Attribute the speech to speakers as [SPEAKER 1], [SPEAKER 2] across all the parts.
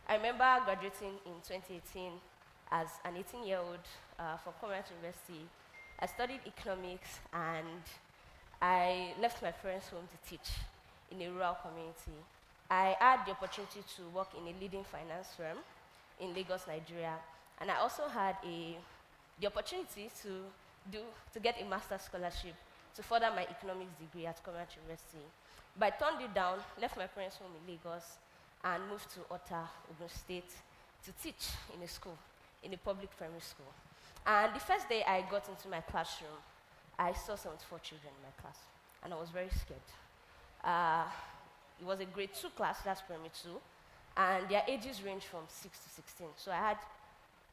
[SPEAKER 1] I remember graduating in 2018 as an 18-year-old from Commerce University. I studied economics and I left my parents' home to teach in a rural community. I had the opportunity to work in a leading finance firm in Lagos, Nigeria, and I also had the opportunity to get a master's scholarship to further my economics degree at Commerce University. But I turned it down, left my parents' home in Lagos, and moved to Ota, Ogun State, to teach in a school, in a public primary school. And the first day I got into my classroom, I saw 74 children in my class, and I was very scared. It was a grade 2 class, that's primary 2, and their ages range from 6 to 16. So I had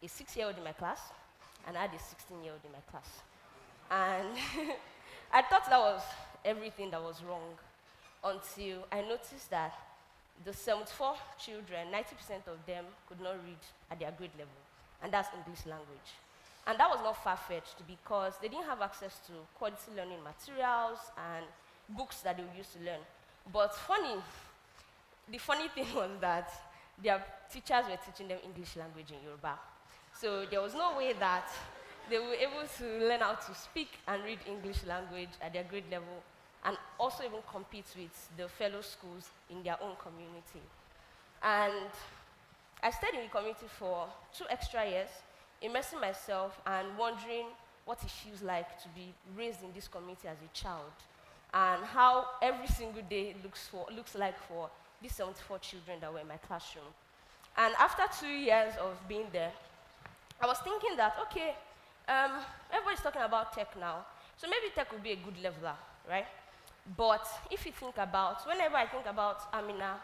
[SPEAKER 1] a 6-year-old in my class, and I had a 16-year-old in my class. And I thought that was everything that was wrong until I noticed that the 74 children, 90% of them could not read at their grade level, and that's English language. And that was not far-fetched because they didn't have access to quality learning materials and books that they would use to learn. But the funny thing was that their teachers were teaching them English language in Yoruba. So there was no way that they were able to learn how to speak and read English language at their grade level and also even compete with the fellow schools in their own community. And I stayed in the community for 2 extra years, immersing myself and wondering what it feels like to be raised in this community as a child and how every single day looks like for these 74 children that were in my classroom. And after 2 years of being there, I was thinking that, okay, everybody's talking about tech now, so maybe tech would be a good leveler, right? But if you think about, whenever I think about Amina,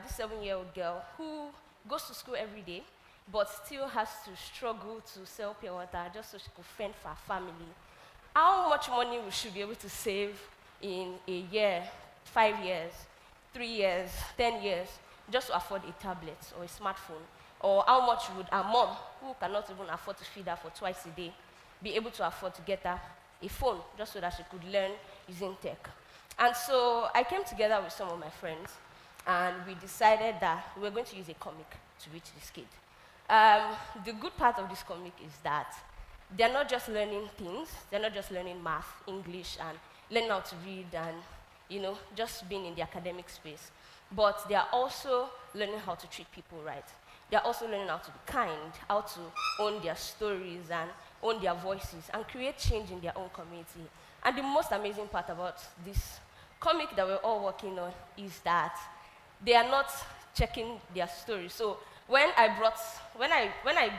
[SPEAKER 1] this 7-year-old girl who goes to school every day, but still has to struggle to sell pure water just so she could fend for her family, how much money we should be able to save in a year, 5 years, 3 years, 10 years, just to afford a tablet or a smartphone? Or how much would our mom, who cannot even afford to feed her for twice a day, be able to afford to get her a phone just so that she could learn using tech? And so I came together with some of my friends, and we decided that we were going to use a comic to reach this kid. The good part of this comic is that they're not just learning things, they're not just learning math, English, and learning how to read and, just being in the academic space, but they are also learning how to treat people right. They're also learning how to be kind, how to own their stories and own their voices and create change in their own community. And the most amazing part about this comic that we're all working on is that they are not checking their stories. So when I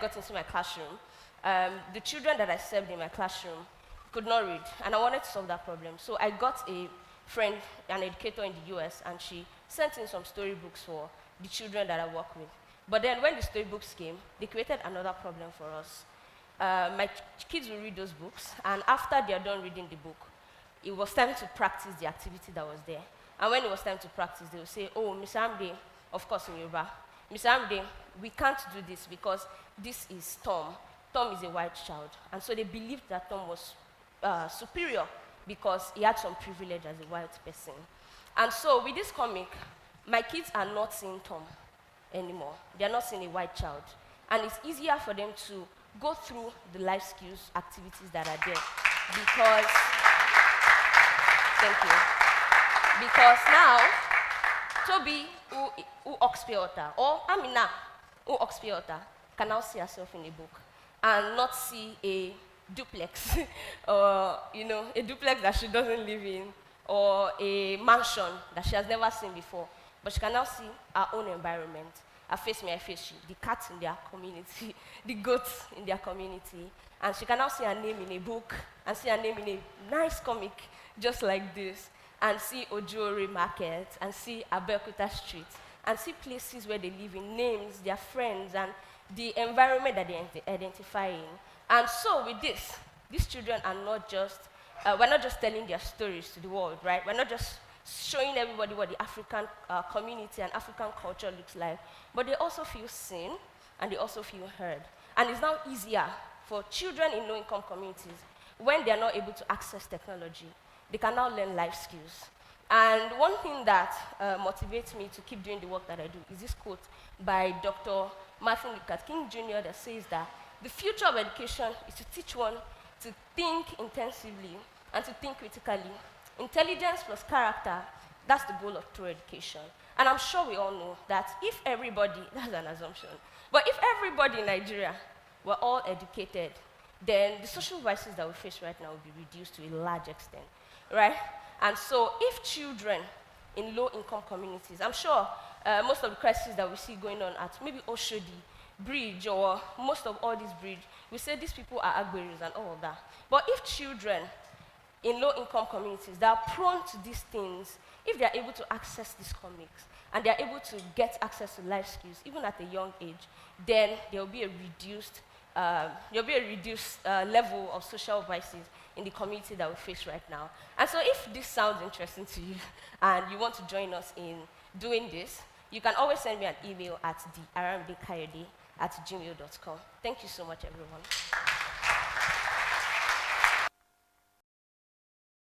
[SPEAKER 1] got into my classroom, the children that I served in my classroom could not read, and I wanted to solve that problem. So I got a friend, an educator in the US, and she sent in some storybooks for the children that I work with. But then when the storybooks came, they created another problem for us. My kids will read those books, and after they're done reading the book, it was time to practice the activity that was there. And when it was time to practice, they would say, oh, Mr. Amde, of course in Yoruba, Mr. Amde, we can't do this because this is Tom. Tom is a white child. And so they believed that Tom was superior because he had some privilege as a white person. And so with this comic, my kids are not seeing Tom anymore. They're not seeing a white child. And it's easier for them to go through the life skills activities that are there because, thank you, because now, Toby, who Oxpiota, or Amina, who Oxpiota, can now see herself in a book and not see a duplex, or, a duplex that she doesn't live in, or a mansion that she has never seen before. But she can now see her own environment. I face me, I face you, the cats in their community, the goats in their community. And she can now see her name in a book, and see her name in a nice comic, just like this, and see Ojore Market, and see Abeokuta Street, and see places where they live in, names, their friends, and the environment that they identify in. And so with this, these children are not just, we're not just telling their stories to the world, right? We're not just showing everybody what the African community and African culture looks like, but they also feel seen and they also feel heard. And it's now easier for children in low-income communities when they're not able to access technology. They can now learn life skills. And one thing that motivates me to keep doing the work that I do is this quote by Dr. Martin Luther King Jr. that says that the future of education is to teach one to think intensively and to think critically. Intelligence plus character, that's the goal of true education. And I'm sure we all know that if everybody, that's an assumption, but if everybody in Nigeria were all educated, then the social vices that we face right now would be reduced to a large extent, right? And so if children in low-income communities, I'm sure most of the crises that we see going on at maybe Oshodi Bridge or most of all these bridges, we say these people are Agberis and all of that. But if children in low-income communities that are prone to these things, if they are able to access these comics and they are able to get access to life skills, even at a young age, then there will be a reduced level of social vices in the community that we face right now. And so if this sounds interesting to you and you want to join us in doing this, you can always send me an email at thearamidekayode@gmail.com. Thank you so much, everyone.